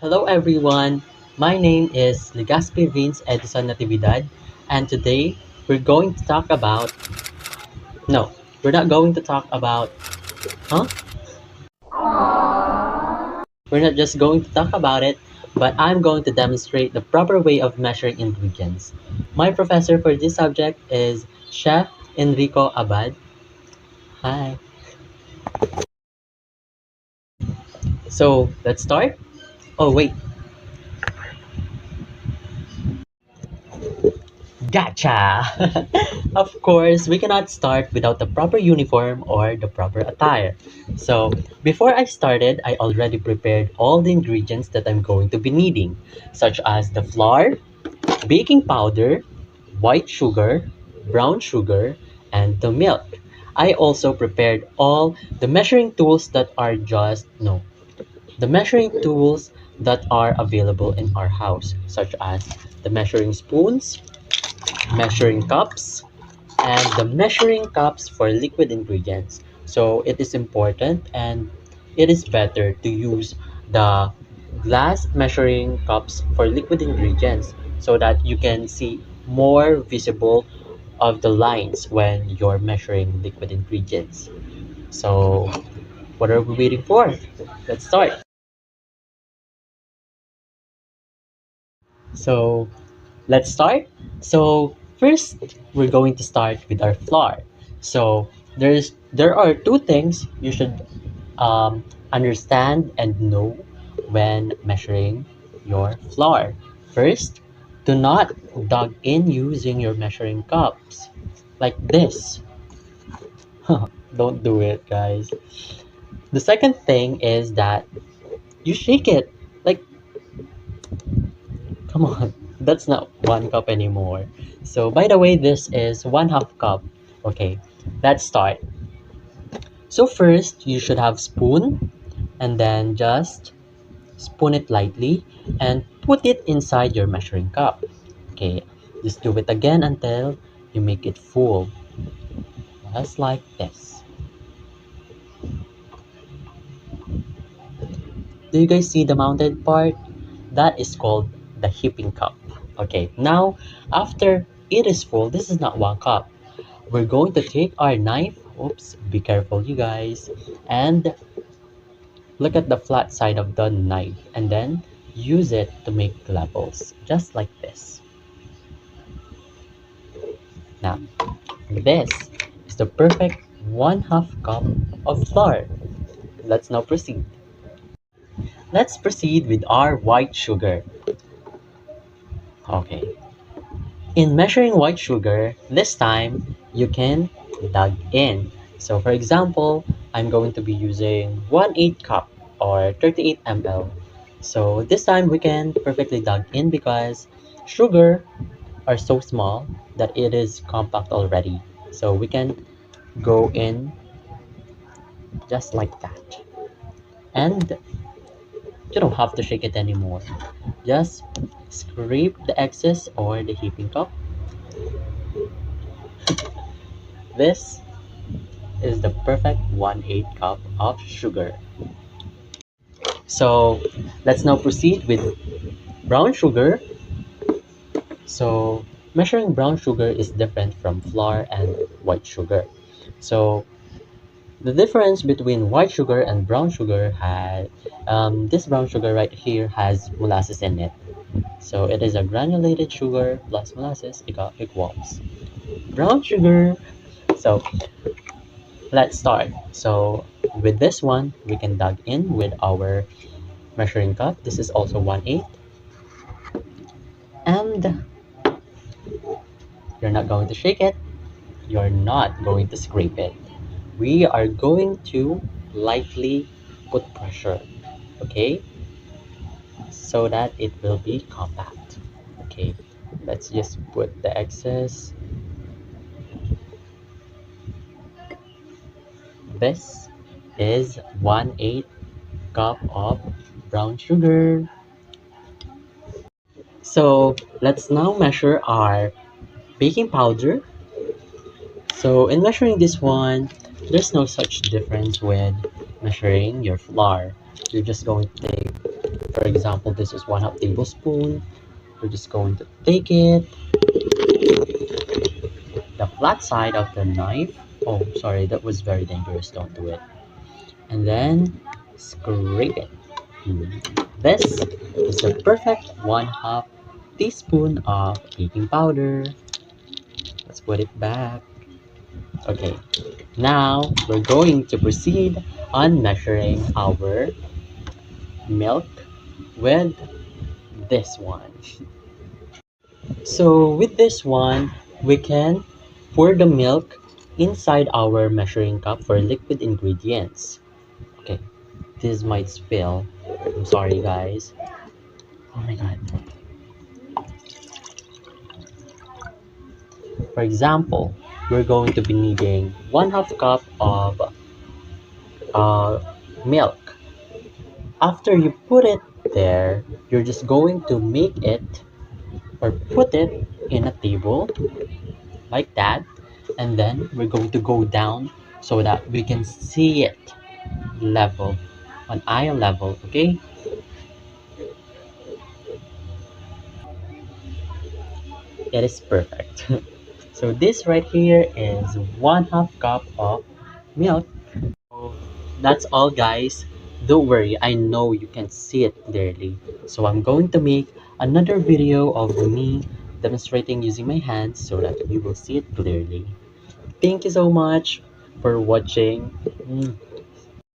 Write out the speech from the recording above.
Hello everyone, my name is Legaspi Vince Edison Natividad, and today we're going to talk about. No, we're not going to talk about. Huh? We're not just going to talk about it, but I'm going to demonstrate the proper way of measuring ingredients. My professor for this subject is Chef Enrico Abad. Hi. So let's start. Oh, wait. Gotcha! Of course, we cannot start without the proper uniform or the proper attire. So, before I started, I already prepared all the ingredients that I'm going to be needing, such as the flour, baking powder, white sugar, brown sugar, and the milk. I also prepared all the measuring tools that are just, no, the measuring tools that are available in our house, such as the measuring spoons, measuring cups, and the measuring cups for liquid ingredients. So it is important and it is better to use the glass measuring cups for liquid ingredients so that you can see more visible of the lines when you're measuring liquid ingredients. So what are we waiting for? Let's start. So let's start. So first, we're going to start with our flour. So there are two things you should understand and know when measuring your flour. First, do not dug in using your measuring cups like this. Don't do it, guys. The second thing is that you shake it. Like, come on, that's not one cup anymore. So, by the way, this is 1/2 cup. Okay, let's start. So, first, you should have spoon and then just spoon it lightly and put it inside your measuring cup. Okay, just do it again until you make it full, just like this. Do you guys see the mounted part? That is called the heaping cup. Okay, now after it is full, this is not 1 cup. We're going to take our knife, oops, be careful you guys, and look at the flat side of the knife and then use it to make levels, just like this. Now, this is the perfect 1/2 cup of flour. Let's now proceed. Let's proceed with our white sugar. Okay. In measuring white sugar, this time you can dug in. So for example, I'm going to be using 1/8 cup or 38 ml. So this time we can perfectly dug in because sugar are so small that it is compact already. So we can go in just like that. And you don't have to shake it anymore. Just scrape the excess or the heaping cup. This is the perfect 1/8 cup of sugar. So let's now proceed with brown sugar. So measuring brown sugar is different from flour and white sugar. So the difference between white sugar and brown sugar had this brown sugar right here has molasses in it. So it is a granulated sugar plus molasses equals brown sugar. So let's start. So with this one, we can dug in with our measuring cup. This is also 1/8. And you're not going to shake it. You're not going to scrape it. We are going to lightly put pressure, okay? So that it will be compact. Okay, let's just put the excess. This is 1/8 cup of brown sugar. So let's now measure our baking powder. So in measuring this one, there's no such difference with measuring your flour. You're just going to take For example, this is 1/2 tablespoon. We're just going to take it, the flat side of the knife. Oh, sorry, that was very dangerous. Don't do it. And then scrape it. This is the perfect 1/2 teaspoon of baking powder. Let's put it back. Okay, now we're going to proceed on measuring our milk with this one. So with this one, we can pour the milk inside our measuring cup for liquid ingredients. Okay, this might spill. I'm sorry guys. Oh my god. For example, we're going to be needing 1/2 cup of uh, milk. After you put it there, you're just going to make it or put it in a table like that, and then we're going to go down so that we can see it level on eye level. Okay, it is perfect. So this right here is 1/2 cup of milk. So that's all guys. Don't worry, I know you can see it clearly. So I'm going to make another video of me demonstrating using my hands so that you will see it clearly. Thank you so much for watching.